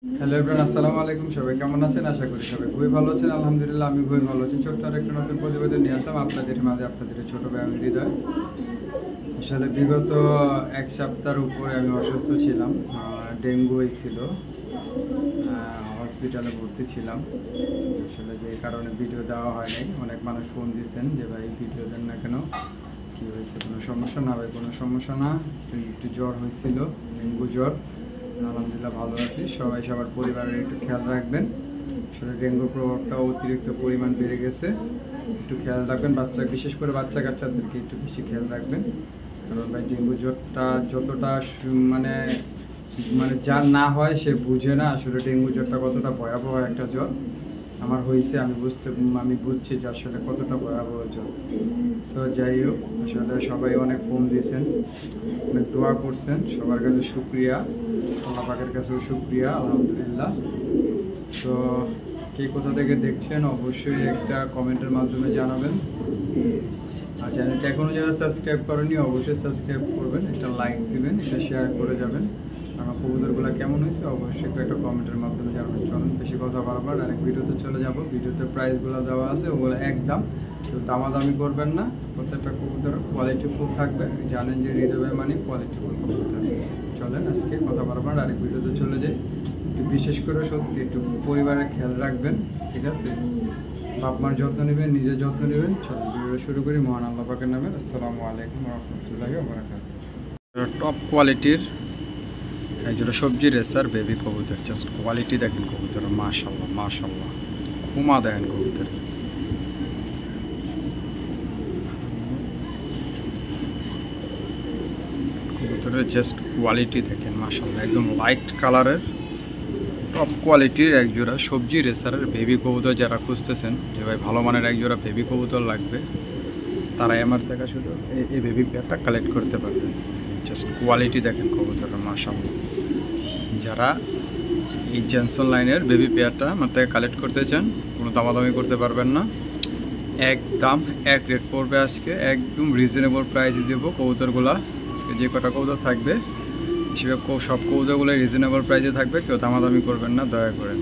Hello everyone, আসসালামু আলাইকুম। সবাই কেমন আছেন? আশা করি সবাই খুবই ভালো আছেন। আলহামদুলিল্লাহ আমি খুবই ভালো আছি। ছোট্ট আরেকটা নতুন প্রতিবেদন নিয়ে আসলাম আপনাদের মাঝে, আপনাদের ছোট ভাই আমি হৃদয়। আসলে বিগত এক সপ্তাহের উপরে আমি অসুস্থ ছিলাম, ডেঙ্গু হয়েছিল, হসপিটালে ভর্তি ছিলাম। আসলে যে কারণে ভিডিও দেওয়া হয় নাই। অনেক মানুষ ফোন দিয়েছেন যে ভাই ভিডিও দেন না কেন, কী হয়েছে? কোনো সমস্যা না ভাই, কোনো সমস্যা না। একটু জ্বর হয়েছিল, ডেঙ্গু জ্বর। আলহামদুলিল্লাহ ভালো আছি। সবাই সবার পরিবারের একটু খেয়াল রাখবেন। আসলে ডেঙ্গুর প্রভাবটা অতিরিক্ত পরিমাণ বেড়ে গেছে, একটু খেয়াল রাখবেন। বিশেষ করে বাচ্চা কাচ্চাদেরকে একটু বেশি খেয়াল রাখবেন। কারণ ভাই ডেঙ্গু জ্বরটা যতটা মানে মানে যার না হয় সে বুঝে না আসলে ডেঙ্গু জ্বরটা কতটা ভয়াবহ একটা জ্বর। আমার হয়েছে, আমি বুঝছি যে আসলে কতটা ভয়াবহ জ্বর। সো যাই হোক, আসলে সবাই অনেক ফোন দিয়েছেন, অনেক দোয়া করছেন, সবার কাছে শুক্রিয়া, আল্লাহ পাকের কাছেও শুক্রিয়া, আলহামদুলিল্লাহ। তো কে কোথা থেকে দেখছেন অবশ্যই একটা কমেন্টের মাধ্যমে জানাবেন। আর চ্যানেলটা এখনও যারা সাবস্ক্রাইব করেনি অবশ্যই সাবস্ক্রাইব করবেন, একটা লাইক দিবেন, এটা শেয়ার করে যাবেন। আমার কবুতরগুলো কেমন হয়েছে অবশ্যই একটা কমেন্টের মাধ্যমে জানাবেন। চলুন বেশি কথা বারবার ডাইরেক্ট ভিডিওতে চলে যাব। ভিডিওতে প্রাইসগুলো দেওয়া আছে, ওগুলো একদম, তো দামাদামি করবেন না। প্রত্যেকটা কবুতর কোয়ালিটিফুল থাকবে। জানেন যে হৃদয় মানে কোয়ালিটিফুল কবুতর। চলেন আজকে কথা বারবার ডাইরেক্ট ভিডিওতে চলে যাই। একটু বিশেষ করে সত্যি একটু পরিবারের খেয়াল রাখবেন, ঠিক আছে? বাপ মার যত্ন নেবেন, নিজের যত্ন নেবেন। চলুন ভিডিওটা শুরু করি মহান আল্লাহ পাকের নামে। আসসালামু আলাইকুম ওয়া রাহমাতুল্লাহি ওয়া বারাকাতুহু। টপ কোয়ালিটির একজোড়া সবজি রেসার বেবি কবুতর। জাস্ট কোয়ালিটি দেখেন কবুতর, মাশাআল্লাহ মাশাআল্লাহ, ঘুমা দেন কবুতর। কবুতরের জাস্ট কোয়ালিটি দেখেন, মাশাআল্লাহ, একদম লাইট কালারের টপ কোয়ালিটির একজোড়া সবজি রেসারের বেবি কবুতর। যারা খুঁজতেছেন যে ভাই ভালো মানের একজোড়া বেবি কবুতর লাগবে, তারাই আমার থেকে শুধু এই বেবি পেয়ারটা কালেক্ট করতে পারবেন। জাস্ট কোয়ালিটি দেখেন কবুতরের, মাশাআল্লাহ। যারা এই জেনসন লাইনের বেবি পেয়ারটা আমার থেকে কালেক্ট করতে চান, কোনো দামাদামি করতে পারবেন না, একদম এক রেট পড়বে আজকে, একদম রিজনেবল প্রাইসে দেবো কবুতরগুলা। আজকে যে কটা কবুতর থাকবে সেসব সব কবুতরগুলো রিজনেবল প্রাইসে থাকবে, কেউ দামাদামি করবেন না দয়া করে।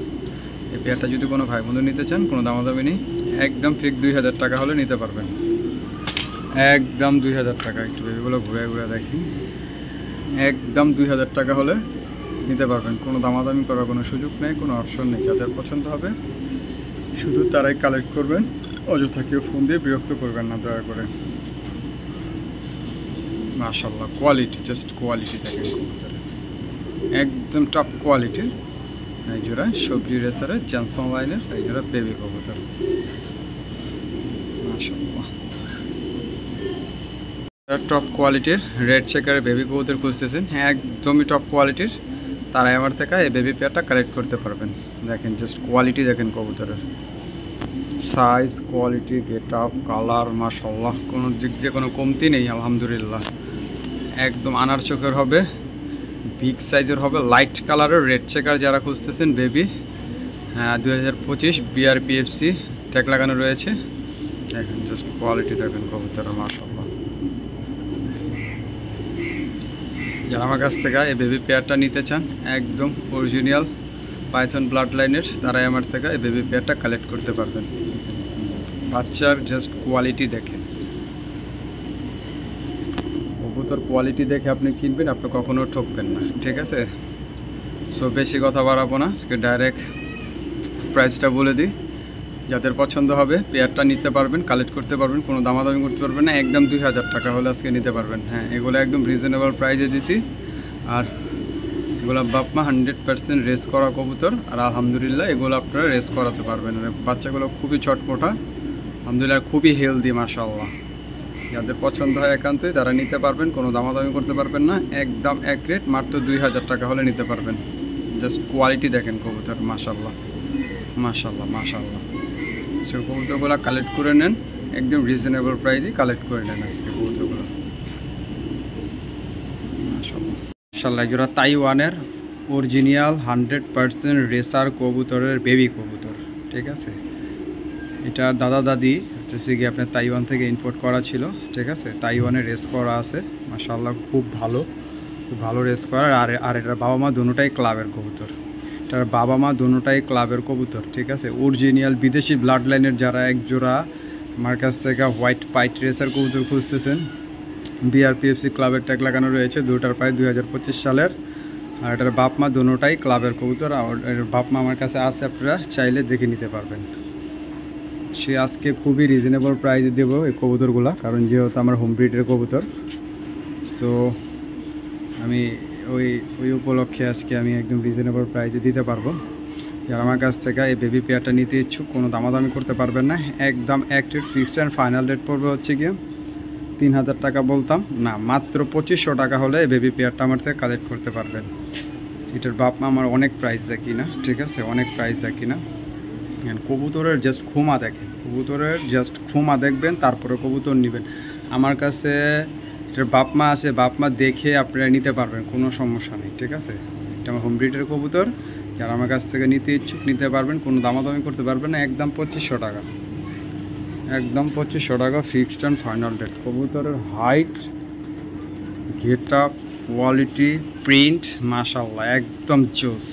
এই পেয়ারটা যদি কোনো ভাই বন্ধু নিতে চান, কোনো দামাদামি নেই, একদম ঠিক 2000 টাকা হলে নিতে পারবেন, একদম 2000 টাকা। একটু বেবিগুলো ঘুরে ঘুরে দেখি, একদম 2000 টাকা হলে নিতে পারবেন। কোনো দামাদামি করার কোনো সুযোগ নেই, কোনো অপশন নেই। যাদের পছন্দ হবে শুধু তারাই কালেক্ট করবেন, অযথা কেউ ফোন দিয়ে বিরক্ত করবেন না দয়া করে। মাশাআল্লাহ, কোয়ালিটি জাস্ট কোয়ালিটি দেখেন কবুতরের, একদম টপ কোয়ালিটির একজোড়া সবজি রেসারের জেনসন লাইনের একজোড়া বেবি কবুতর, মাশাআল্লাহ। টপ কোয়ালিটির রেড চেকারের বেবি কবুতর খুঁজতেছেন, হ্যাঁ একদমই টপ কোয়ালিটির, তারাই আমার থেকে এই বেবি পেয়ারটা কালেক্ট করতে পারবেন। দেখেন জাস্ট কোয়ালিটি দেখেন কবুতরের, size, quality, get up, colour, মাশাআল্লাহ, কোনো দিক দিয়ে কোনো কমতি নেই আলহামদুলিল্লাহ। একদম আনার চোখের হবে, বিগ সাইজের হবে, লাইট কালারের রেড চেকার যারা খুঁজতেছেন বেবি, হ্যাঁ 2025 BRPFC ট্যাগ লাগানো রয়েছে। দেখেন জাস্ট কোয়ালিটি দেখেন কবুতরের, মাশাআল্লাহ। যারা আমার কাছ থেকে এই বেবি পেয়ারটা নিতে চান, একদম অরিজিনাল পাইথন ব্লাড লাইনের, তারাই আমার থেকে এই বেবি পেয়ারটা কালেক্ট করতে পারবেন। বাচ্চার জাস্ট কোয়ালিটি দেখেন, কবুতর কোয়ালিটি দেখে আপনি কিনবেন, আপনি কখনো ঠকবেন না, ঠিক আছে? সো বেশি কথা বাড়াবো না, আজকে ডাইরেক্ট প্রাইসটা বলে দিই। যাদের পছন্দ হবে পেয়ারটা নিতে পারবেন, কালেক্ট করতে পারবেন, কোনো দামাদামি করতে পারবেন না, একদম 2000 টাকা হলে আজকে নিতে পারবেন। হ্যাঁ এগুলো একদম রিজনেবল প্রাইসে দিছি। আর এগুলো বাপমা 100% রেস করা কবুতর, আর আলহামদুলিল্লাহ এগুলো আপনারা রেস করাতে পারবেন। বাচ্চাগুলো খুবই চটপটা, আলহামদুলিল্লাহ খুবই হেলদি, মাশাআল্লাহ। যাদের পছন্দ হয় একান্তই তারা নিতে পারবেন, কোনো দামাদামি করতে পারবেন না, একদম এক রেট, মাত্র 2000 টাকা হলে নিতে পারবেন। জাস্ট কোয়ালিটি দেখেন কবুতর, মাশাআল্লাহ মাশাআল্লাহ মাশাআল্লাহ। সেই কবুতরগুলো কালেক্ট করে নেন, একদম রিজনেবল প্রাইসে কালেক্ট করে নেন আজকে কবুতরগুলো, মাশাআল্লাহ মাশাআল্লাহ। এগুলো তাইওয়ানের অরিজিনাল 100% রেসার কবুতরের বেবি কবুতর, ঠিক আছে? এটা দাদা দাদি হচ্ছে কি আপনার তাইওয়ান থেকে ইম্পোর্ট করা ছিল, ঠিক আছে? তাইওয়ানে রেস করা আছে, মাশাআল্লাহ খুব ভালো রেস করার। আর এটার বাবা মা দুটোটাই ক্লাবের কবুতর, এটার বাবা মা দুটোটাই ক্লাবের কবুতর, ঠিক আছে। অরিজিনাল বিদেশি ব্লাড লাইনের যারা এক জোড়া আমার কাছ থেকে হোয়াইট পাইট রেসার কবুতর খুঁজতেছেন, বিআরপিএফসি ক্লাবের ট্যাগ লাগানো রয়েছে, দুটার প্রায় 2025 সালের। আর এটার বাপ মা দুটোটাই ক্লাবের কবুতর। আর এর বাপ মা আমার কাছে আছে, আপনারা চাইলে দেখে নিতে পারবেন। সে আজকে খুবই রিজনেবল প্রাইসে দেবো এই কবুতরগুলো, কারণ যেহেতু আমার হোম ব্রিডের কবুতর। সো আমি ওই উপলক্ষে আজকে আমি একদম রিজনেবল প্রাইসে দিতে পারবো। যারা আমার কাছ থেকে এই বেবি পেয়ারটা নিতে ইচ্ছুক, কোনো দামাদামি করতে পারবেন না, একদম এক rate fixed and final rate পড়বে হচ্ছে গিয়ে 3000 টাকা। বলতাম না, মাত্র 2500 টাকা হলে এই বেবি পেয়ারটা আমার থেকে কালেক্ট করতে পারবেন। এটার বাপ মা আমার অনেক প্রাইস দেখি না, ঠিক আছে, অনেক প্রাইস দেখি না। কবুতরের জাস্ট খুমা দেখেন, কবুতরের জাস্ট খুমা দেখবেন, তারপরে কবুতর নেবেন। আমার কাছে এটার বাপ মা আছে, বাপ মা দেখে আপনারা নিতে পারবেন, কোনো সমস্যা নেই, ঠিক আছে। এটা আমার হোম ব্রিডের কবুতর, যারা আমার কাছ থেকে নিতে ইচ্ছুক নিতে পারবেন, কোনো দামাদামি করতে পারবেন না, একদম 2500 টাকা, একদম 2500 টাকা ফিক্সড অ্যান্ড ফাইনাল রেট। কবুতরের height, get up, quality, print মাশাআল্লাহ একদম জোস।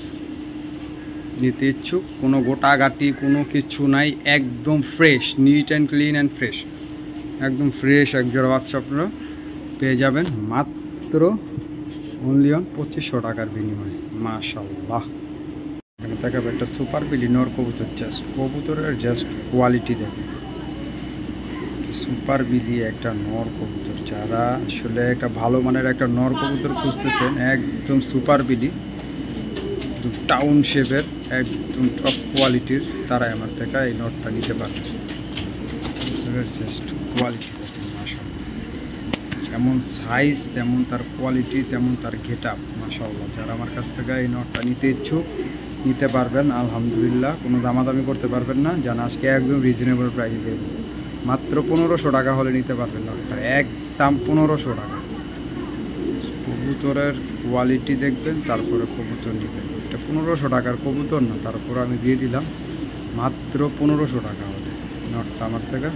নিতে ইচ্ছুক, কোনো গোটাগাটি কোনো কিছু নাই, একদম fresh, neat and clean and fresh, একদম ফ্রেশ এক জোড়া বাচ্চা আপনারা পেয়ে যাবেন মাত্র অনলি অন 2500 টাকার বিনিময়ে। মাশাআল্লাহ, এখানে দেখাবো একটা সুপার বিলি নর কবুতর। জাস্ট কবুতরের জাস্ট কোয়ালিটি দেখে, সুপার বিলি একটা নর কবুতর। যারা আসলে একটা ভালো মানের একটা নর কবুতর খুঁজতেছেন, একদম সুপার বিলি, টাউন শেপের, একদম টপ কোয়ালিটির, তারাই আমার থেকে এই নটটা নিতে পারবে। জাস্ট কোয়ালিটি দেখেন মাশাআল্লাহ, যেমন সাইজ তেমন তার কোয়ালিটি, তেমন তার গেট আপ মাশাআল্লাহ। যারা আমার কাছ থেকে এই নটটা নিতে ইচ্ছুক নিতে পারবেন আলহামদুলিল্লাহ, কোনো দামাদামি করতে পারবেন না। যেন আজকে একদম রিজনেবল প্রাইসে দেবেন, মাত্র 1500 টাকা হলে নিতে পারবেন নটটা, একদম 1500 টাকা। কবুতরের কোয়ালিটি দেখবেন, তারপরে কবুতর নেবেন। এটা 1500 টাকার কবুতর না, তারপর আমি দিয়ে দিলাম মাত্র 1500 টাকা হলে নটটা আমার থেকে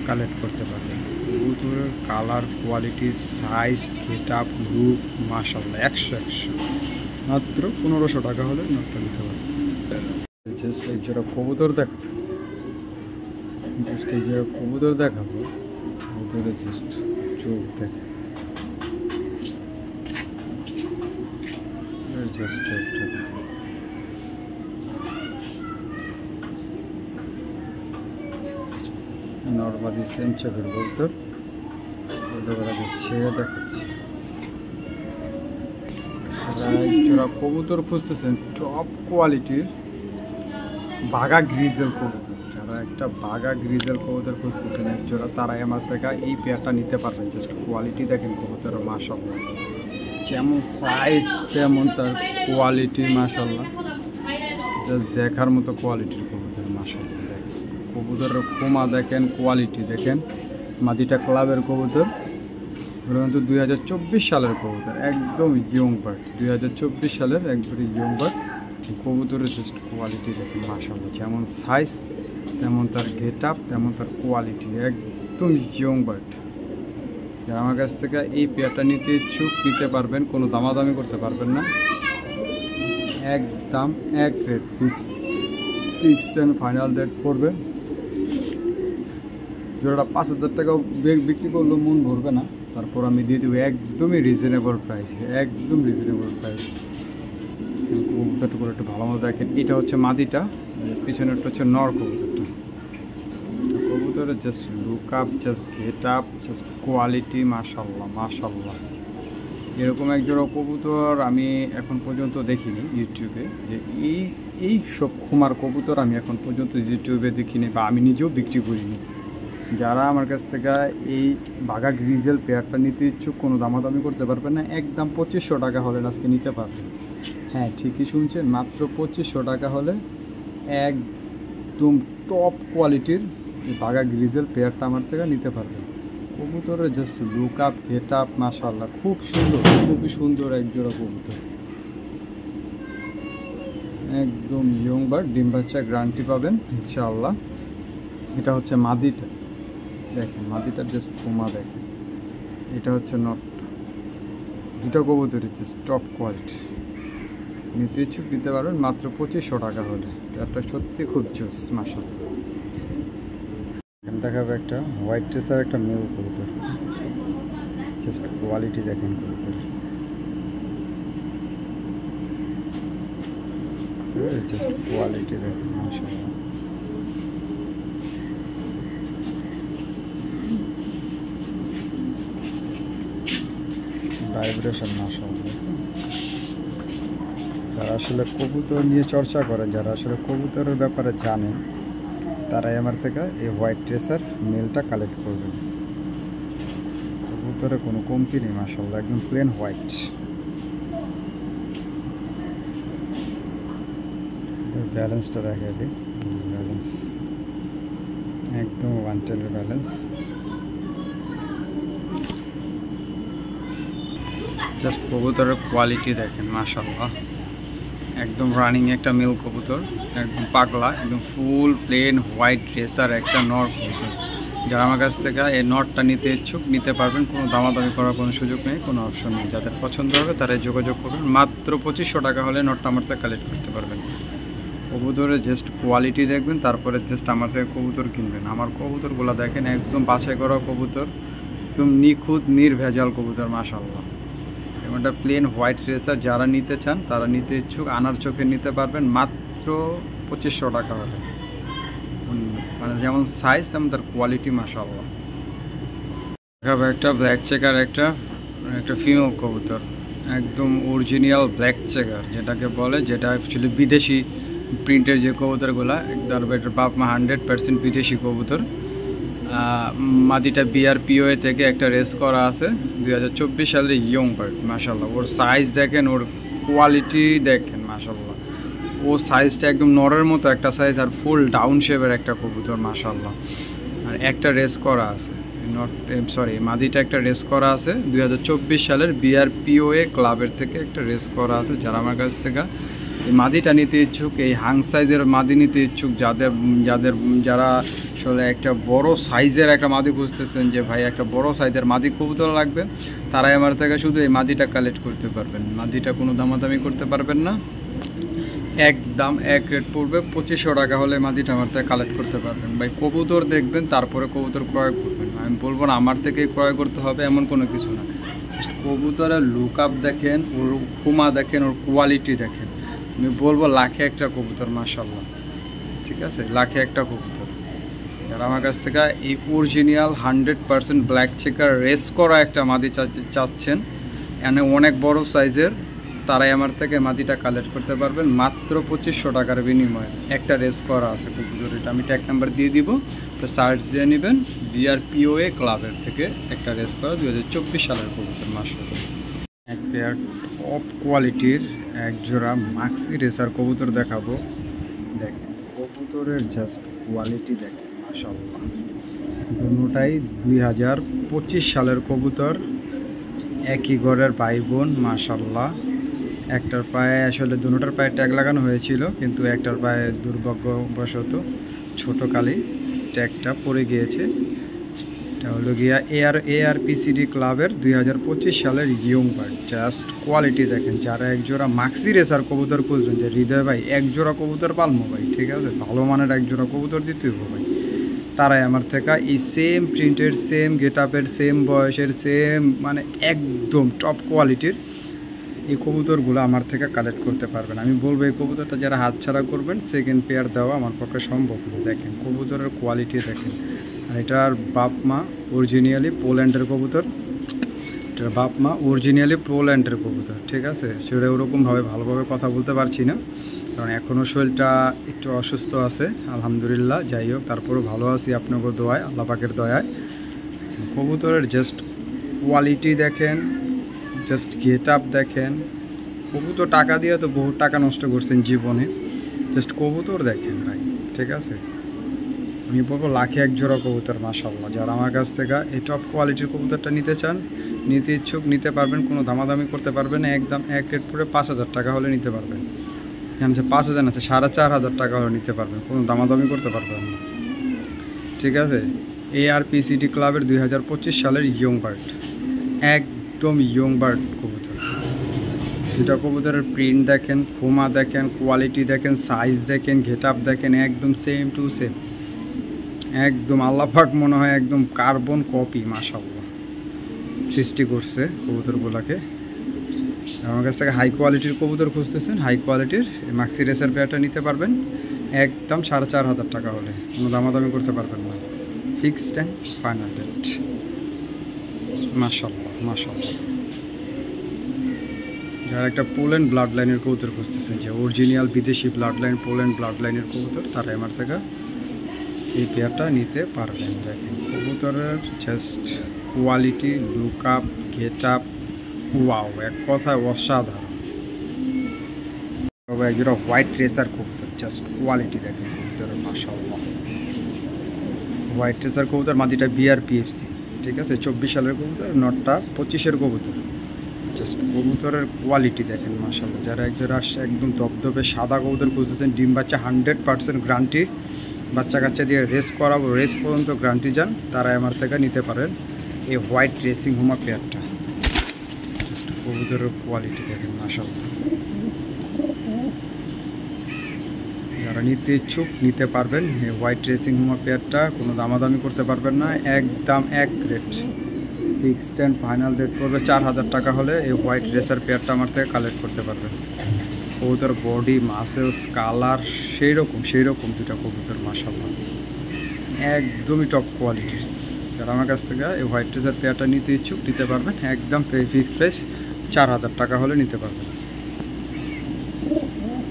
কালেক্ট করতে পারবেন। কবুতরের colour, quality, size, get up, look মাশাআল্লাহ 100 মাত্র 1500 টাকা হলে নটটা নিতে পারবেন। জাস্ট এই জোড়া কবুতর দেখো, জাস্ট এই জোড়া কবুতর দেখাবো, কবুতরের জাস্ট চোখ দেখে, জাস্ট চোখটা দেখো। নর্মালি সেম চোখের কবুতর, ছেড়ে দেখাচ্ছি। যারা কবুতর খুঁজতেছেন টপ কোয়ালিটির বাঘা গ্রিজেল কবুতর, যারা একটা বাঘা গ্রিজেল কবুতর খুঁজতেছেন এক জোড়া, তারাই আমার থেকে এই পেয়ারটা নিতে পারবেন। জাস্ট কোয়ালিটি দেখেন কবুতরের মাশাআল্লাহ, যেমন সাইজ তেমন তার কোয়ালিটি মাশাআল্লাহ, জাস্ট দেখার মতো কোয়ালিটির কবুতর মাশাআল্লাহ। দেখেন কবুতরের কোমা দেখেন, কোয়ালিটি দেখেন। মাদিটা ক্লাবের কবুতর, কিন্তু 2024 সালের কবুতর, একদম ইয়ং বার্ড, 2024 সালের একবারে ইয়ং বার্ড। কবুতরের জাস্ট কোয়ালিটি দেখেন মাশাআল্লাহ, যেমন সাইজ তেমন তার গেট আপ, তেমন তার কোয়ালিটি, একদম ইয়ং বার্ড। যারা আমার কাছ থেকে এই পেয়ারটা নিতে ইচ্ছুক নিতে পারবেন, কোনো দামাদামি করতে পারবেন না, একদম এক rate fixed and final rate পড়বে। জোড়াটা 5000 টাকাও বিক্রি করলেও মন ভরবে না, তারপর আমি দিয়ে দেবো একদমই রিজনেবল প্রাইস, একদম রিজনেবল প্রাইস। কবুতরটা করে একটু ভালো মতো দেখেন, এটা হচ্ছে মাদিটা, পিছনেরটা হচ্ছে নর কবুতরটা। কবুতরের just look up, just get up, just quality মাশাআল্লাহ মাশাআল্লাহ। এরকম এক জোড়া কবুতর আমি এখন পর্যন্ত দেখিনি ইউটিউবে, যে এই সব খুমার কবুতর আমি এখন পর্যন্ত ইউটিউবে দেখিনি, বা আমি নিজেও বিক্রি করিনি। যারা আমার কাছ থেকে এই বাঘা গ্রিজেল পেয়ারটা নিতে ইচ্ছুক, কোনো দামাদামি করতে পারবেন না, একদম 2500 টাকা হলে আজকে নিতে পারবেন। হ্যাঁ ঠিকই শুনছেন, মাত্র 2500 টাকা হলে একদম টপ কোয়ালিটির বাঘা গ্রিজেল পেয়ারটা আমার থেকে নিতে পারবেন। কবুতরের just look up, get up মাশাআল্লাহ, খুব সুন্দর, খুবই সুন্দর এক জোড়া কবুতর, একদম ইয়ং বার্ড, ডিম বাচ্চা গ্যারান্টি পাবেন ইনশাআল্লাহ। এটা হচ্ছে মাদিটা, দেখেন মাদিটার জাস্ট কোমা দেখেন, এটা হচ্ছে নটটা। দুটো কবুতর জাস্ট টপ কোয়ালিটি, নিতে ইচ্ছুক নিতে পারবেন মাত্র 2500 টাকা হলে। পেয়ারটা সত্যি খুব জোস মাশাআল্লাহ। এখানে দেখাবো একটা হোয়াইট ট্রেসার একটা মেল কবুতর, জাস্ট কোয়ালিটি দেখেন কবুতর, জাস্ট কোয়ালিটি দেখেন মাশাআল্লাহ। ভাইব্রেশন মাশাআল্লাহ। যারা আসলে কবুতর নিয়ে চর্চা করে, যারা আসলে কবুতরের ব্যাপারে জানেন, তারাই আমার থেকে এই হোয়াইট ট্রেসার মেলটা কালেক্ট করবেন। কবুতরে কোনো কমতি নেই মাশাআল্লাহ, একদম প্লেন হোয়াইট। ব্যালেন্সটা দেখা দিই, ব্যালেন্স একদম ওয়ান টেলের ব্যালেন্স। জাস্ট কবুতরের কোয়ালিটি দেখেন মাশাআল্লাহ, একদম রানিং একটা মেল কবুতর, একদম পাগলা, একদম ফুল প্লেন হোয়াইট ট্রেসার একটা নর কবুতর। যারা আমার কাছ থেকে এই নটটা নিতে ইচ্ছুক নিতে পারবেন, কোনো দামাদামি করার কোনো সুযোগ নেই, কোনো অপশন নেই। যাদের পছন্দ হবে তারাই যোগাযোগ করবেন। মাত্র 2500 টাকা হলে নটটা আমার থেকে কালেক্ট করতে পারবেন। কবুতরের জাস্ট কোয়ালিটি দেখবেন, তারপরে জাস্ট আমার থেকে কবুতর কিনবেন। আমার কবুতরগুলো দেখেন একদম বাছাই করা কবুতর, একদম নিখুঁত নির্ভেজাল কবুতর মাশাআল্লাহ। এটা প্লেন হোয়াইট ট্রেসার যারা নিতে চান, তারা নিতে ইচ্ছুক আনার চোখে নিতে পারবেন মাত্র 2500 টাকা হলে। মানে যেমন সাইজ তেমন তার কোয়ালিটি মাশাআল্লাহ। দেখাবো একটা ব্ল্যাক চেকার একটা ফিমেল কবুতর, একদম অরিজিনাল ব্ল্যাক চেকার যেটাকে বলে, যেটা অ্যাকচুয়ালি বিদেশি প্রিন্টের যে কবুতরগুলো, একদম এটার বাপ মা 100% বিদেশি কবুতর। মাদিটা BRPOA থেকে একটা রেস করা আছে, 2024 সালের ইয়ং বার্ড মাশাআল্লাহ। ওর সাইজ দেখেন, ওর কোয়ালিটি দেখেন মাশাআল্লাহ। ও সাইজটা একদম নরের মতো একটা সাইজ, আর ফুল ডাউন শেপের একটা কবুতর মাশাআল্লাহ। আর একটা রেস করা আছে, মাদিটা একটা রেস করা আছে 2024 সালের BRPOA ক্লাবের থেকে একটা রেস করা আছে। যারা আমার কাছ থেকে এই মাদিটা নিতে ইচ্ছুক, এই হাং সাইজের মাদি নিতে ইচ্ছুক, যারা আসলে একটা বড় সাইজের একটা মাদি খুঁজতেছেন, যে ভাই একটা বড় সাইজের মাদি কবুতর লাগবে, তারাই আমার থেকে শুধু এই মাদিটা কালেক্ট করতে পারবেন। মাদিটা কোনো দামাদামি করতে পারবেন না, একদম এক রেট পড়বে 2500 টাকা হলে মাদিটা আমার থেকে কালেক্ট করতে পারবেন। ভাই কবুতর দেখবেন, তারপরে কবুতর ক্রয় করবেন। আমি বলবো না আমার থেকেই ক্রয় করতে হবে এমন কোনো কিছু না। কবুতরের লুক আপ দেখেন, ওর খুমা দেখেন, ওর কোয়ালিটি দেখেন। আমি বলবো লাখে একটা কবুতর মাশাআল্লাহ, ঠিক আছে, লাখে একটা কবুতর। যারা আমার কাছ থেকে এই অরিজিনাল 100% ব্ল্যাক চেকার রেস করা একটা মাদি চাচ্ছেন, এখানে অনেক বড় সাইজের, তারাই আমার থেকে মাদিটা কালেক্ট করতে পারবেন মাত্র 2500 টাকার বিনিময়ে। একটা রেস করা আছে কবুতর, এটা আমি ট্যাগ নাম্বার দিয়ে দিব, সার্চ দিয়ে নেবেন। BRPOA ক্লাবের থেকে একটা রেস করা 2024 সালের কবুতর মাশাআল্লাহ। এক পেয়ার টপ কোয়ালিটির এক জোড়া মাক্সি রেসার কবুতর দেখাবো। দেখেন কবুতরের জাস্ট কোয়ালিটি দেখেন মাশাআল্লাহ। দুটোটাই 2025 সালের কবুতর, একই ঘরের ভাই বোন মাশাআল্লাহ। একটার পায়ে আসলে দুটোটার পায়ে ট্যাগ লাগানো হয়েছিল, কিন্তু একটার পায়ে দুর্ভাগ্যবশত ছোটোকালে ট্যাগটা পড়ে গিয়েছে। এটা হলো গিয়া ARPCD ক্লাবের 2025 সালের ইয়ং বার্ড। জাস্ট কোয়ালিটি দেখেন। যারা একজোড়া মাক্সি রেসার কবুতর খুঁজবেন, যে হৃদয় ভাই একজোড়া কবুতর পালমো ভাই, ঠিক আছে, ভালো মানের একজোড়া কবুতর দিতে হবে ভাই, তারাই আমার থেকে এই সেম প্রিন্টের, সেম গেট আপের, সেম বয়সের, সেম মানে একদম টপ কোয়ালিটির এই কবুতরগুলো আমার থেকে কালেক্ট করতে পারবেন। আমি বলবো এই কবুতরটা যারা হাতছাড়া করবেন, সেকেন্ড পেয়ার দেওয়া আমার পক্ষে সম্ভব না। দেখেন কবুতরের কোয়ালিটি দেখেন। আর এটার বাপ মা অরিজিনালি পোল্যান্ডের কবুতর, এটার বাপ মা অরিজিনালি পোল্যান্ডের কবুতর, ঠিক আছে। সেটা ওরকমভাবে ভালোভাবে কথা বলতে পারছি না, কারণ এখনও শরীরটা একটু অসুস্থ আছে আলহামদুলিল্লাহ। যাই হোক, তারপরেও ভালো আছি আপনাদের দোয়ায়, আল্লাহ পাকের দয়ায়। কবুতরের জাস্ট কোয়ালিটি দেখেন, জাস্ট গেট আপ দেখেন। কবুতর টাকা দিয়ে তো বহু টাকা নষ্ট করছেন জীবনে, জাস্ট কবুতর দেখেন ভাই, ঠিক আছে। আমি বলবো লাখে এক জোড়া কবুতর মাশাআল্লাহ। যারা আমার কাছ থেকে এই টপ কোয়ালিটির কবুতরটা নিতে চান, নিতে ইচ্ছুক নিতে পারবেন, কোনো দামাদামি করতে পারবেন না। একদম এক রেট পরে 5000 টাকা হলে নিতে পারবেন। এখানে 5000 আছে, 4500 টাকা হলে নিতে পারবেন, কোনো দামাদামি করতে পারবেন না, ঠিক আছে। ARPCD ক্লাবের 2025 সালের ইয়ং বার্ড, একদম ইয়ং বার্ড কবুতর, দুটা কবুতরের প্রিন্ট দেখেন, খোমা দেখেন, কোয়ালিটি দেখেন, সাইজ দেখেন, গেট আপ দেখেন, একদম সেম টু সেম, একদম আল্লাহ পাক মনে হয় একদম কার্বন কপি মাশাআল্লাহ সৃষ্টি করছে কবুতরগুলোকে। আমার কাছ থেকে হাই কোয়ালিটির কবুতর খুঁজতেছেন, হাই কোয়ালিটির মাক্সি রেসার পেয়ারটা নিতে পারবেন একদম 4,500 টাকা হলে, কোনো দামাদামি করতে পারবেন না, ফিক্সড অ্যান্ড ফাইনাল রেট। মাশাআল্লাহ মাশাআল্লাহ। যারা একটা পোল্যান্ড ব্লাড লাইনের কবুতর খুঁজতেছেন, যে অরিজিনাল বিদেশি ব্লাড লাইন, পোল্যান্ড ব্লাড লাইনের কবুতর, তারা আমার থেকে এই পেয়ারটা নিতে পারবেন। দেখেন কবুতরের just quality, look up, get up, wow, এক কথায় অসাধারণ। তবে একজোড়া হোয়াইট রেসার কবুতর, জাস্ট কোয়ালিটি দেখেন কবুতরের মাশাআল্লাহ। হোয়াইট রেসার কবুতর, মাদিটা BRPFC, ঠিক আছে, 24 সালের কবুতর, নটটা 25-এর কবুতর। জাস্ট কবুতরের কোয়ালিটি দেখেন মাশাআল্লাহ। যারা একজোড়া একদম দপদপে সাদা কবুতর খুঁজতেছেন, ডিম বাচ্চা 100% গ্যারান্টি, বাচ্চা কাচ্চা দিয়ে রেস করাবো, রেস পর্যন্ত গ্যারান্টি যান, তারা আমার থেকে নিতে পারেন এই হোয়াইট রেসিং হোমা পেয়ারটা। জাস্ট কবুতরের কোয়ালিটি দেখেন মাশাআল্লাহ। যারা নিতে ইচ্ছুক নিতে পারবেন এই হোয়াইট রেসিং হোমা পেয়ারটা, কোনো দামাদামি করতে পারবেন না, একদম এক rate, fixed and final rate পড়বে 4,000 টাকা হলে এই হোয়াইট রেসার পেয়ারটা আমার থেকে কালেক্ট করতে পারবেন। কবুতর বডি, মাসেলস, কালার সেই রকম দুটা কবুতর মাশাআল্লাহ, একদমই টপ কোয়ালিটির। যারা আমার কাছ থেকে এই হোয়াইট রেসার পেয়ারটা নিতে ইচ্ছুক নিতে পারবেন, একদম ফিক্সড প্রাইস 4,000 টাকা হলে নিতে পারবেন।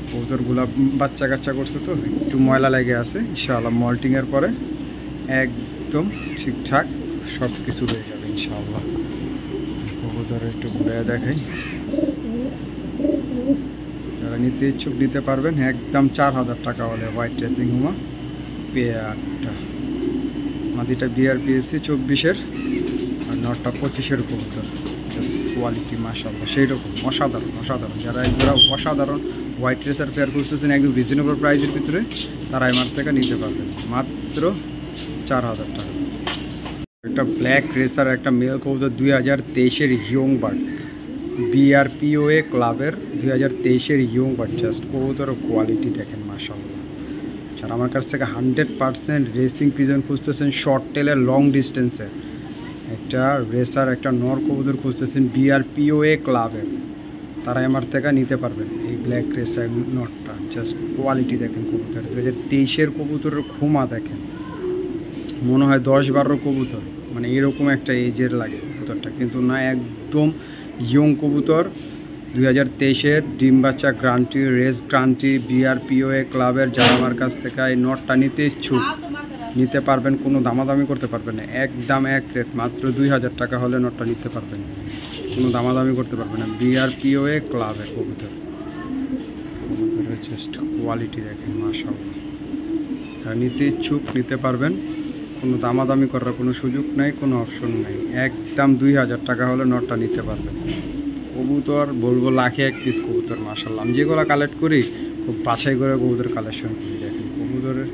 কবুতরগুলো বাচ্চা কাচ্চা করছে তো একটু ময়লা লেগে আছে, ইনশাআল্লাহ মল্টিংয়ের পরে একদম ঠিকঠাক সব কিছু রয়ে যাবে ইনশাআল্লাহ। কবুতর একটু ঘুরে দেখাই, যারা নিতে ইচ্ছুক নিতে পারবেন একদম 4,000 টাকা হলে হোয়াইট রেসিং হোমা পেয়ারটা। মাদিটা BRPFC 24-এর আর নটটা 25-এর কবুতর, জাস্ট কোয়ালিটি মাশাআল্লাহ সেই রকম অসাধারণ অসাধারণ। যারা একজোড়া অসাধারণ হোয়াইট রেসার পেয়ার খুঁজতেছেন একদম রিজনেবল প্রাইসের ভিতরে, তারা আমার থেকে নিতে পারবেন মাত্র 4,000 টাকা। একটা ব্ল্যাক রেসার একটা মেল কবুতর 2023-এর ইয়ং বার্ড, BRPOA ক্লাবের 2023-এর ইয়ং বার্ড, জাস্ট কবুতর কোয়ালিটি দেখেন মাশাআল্লাহ। যারা আমার কাছ থেকে 100% রেসিং পিজন খুঁজতেছেন, শর্ট টেলের লং ডিস্টেন্সের একটা রেসার একটা নর কবুতর খুঁজতেছেন BRPOA ক্লাবের, তারাই আমার থেকে নিতে পারবেন এই ব্ল্যাক রেসার নটটা। জাস্ট কোয়ালিটি দেখেন কবুতর, 2023-এর কবুতরের খোমা দেখেন, মনে হয় 10-12 কবুতর, মানে এরকম একটা এজের লাগে কবুতরটা, কিন্তু না, একদম ইয়ং কবুতর, 2023-এর ডিম বাচ্চা গ্রান্টি, রেস গ্রান্টি, BRPOA ক্লাবের। যারা আমার কাছ থেকে এই নটটা নিতে ইচ্ছুক নিতে পারবেন, কোনো দামাদামি করতে পারবেন না, একদম এক রেট, মাত্র 2,000 টাকা হলে নটটা নিতে পারবেন, কোনো দামাদামি করতে পারবেন না। BRPOA ক্লাবের কবুতর, কবুতরের জাস্ট কোয়ালিটি দেখেন মাশাআল্লাহ। যারা নিতে ইচ্ছুক নিতে পারবেন, কোনো দামাদামি করার কোনো সুযোগ নেই, কোনো অপশন নেই, একদম 2,000 টাকা হলে নটটা নিতে পারবেন। কবুতর বলবো লাখে এক পিস কবুতর মাশাআল্লাহ। আমি যেগুলো কালেক্ট করি খুব বাছাই করে কবুতর কালেকশন করি। দেখেন কবুতরের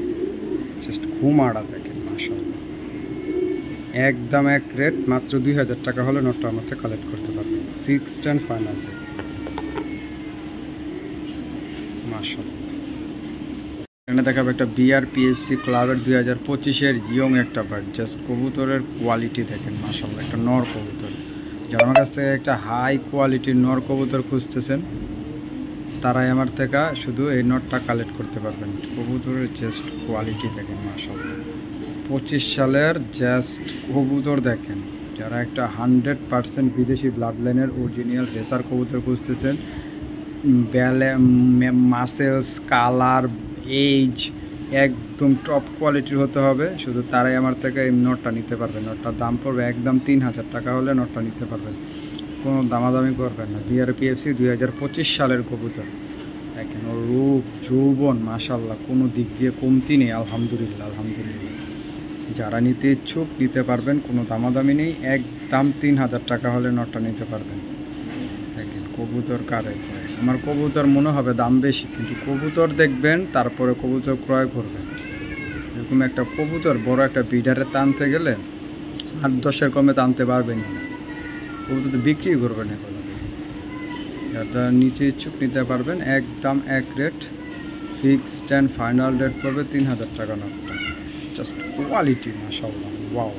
জাস্ট খোমাটা দেখেন মাশাআল্লাহ, একদম এক রেট, মাত্র 2,000 টাকা হলে নটটা আমার থেকে কালেক্ট করতে পারবেন, ফিক্সড অ্যান্ড ফাইনাল রেট মাশাআল্লাহ। এখানে দেখাবো একটা BRPFC ক্লাবের 2025-এর ইয়ং একটা বার্ড, জাস্ট কবুতরের কোয়ালিটি দেখেন মাশাআল্লাহ, একটা নর কবুতর। যারা আমার কাছ থেকে একটা হাই কোয়ালিটির নর কবুতর খুঁজতেছেন, তারাই আমার থেকে শুধু এই নটটা কালেক্ট করতে পারবেন। কবুতরের জাস্ট কোয়ালিটি দেখেন মাশাআল্লাহ, 25 সালের জাস্ট কবুতর দেখেন। যারা একটা 100% বিদেশি ব্লাড লাইনের অরিজিনাল রেসার কবুতর খুঁজতেছেন, মাসেলস, কালার, এজ একদম টপ কোয়ালিটির হতে হবে, শুধু তারাই আমার থেকে এই নটটা নিতে পারবেন। নটটার দাম পড়বে একদম 3,000 টাকা হলে নটটা নিতে পারবেন, কোনো দামাদামি করবেন না। BRPFC 2025 সালের কবুতর দেখেন, ওর রূপ যৌবন মাশাআল্লাহ কোনো দিক দিয়ে কমতি নেই, আলহামদুলিল্লাহ আলহামদুলিল্লাহ। যারা নিতে ইচ্ছুক নিতে পারবেন, কোনো দামাদামি নেই, একদম 3,000 টাকা হলে নটটা নিতে পারবেন। দেখেন কবুতর কারে করে, আমার কবুতর মনে হবে দাম বেশি, কিন্তু কবুতর দেখবেন তারপরে কবুতর ক্রয় করবেন। এরকম একটা কবুতর বড় একটা বিডারে টানতে গেলে 8-10-এর কমে টানতে পারবেন না, কবুতর তো বিক্রি করবেন এগুলো। আপনারা নিচে ইচ্ছুক নিতে পারবেন, একদম এক rate, fixed and final rate পড়বে 3000 টাকা নোটটা। জাস্ট কোয়ালিটি মাশাআল্লাহ, ওয়াও।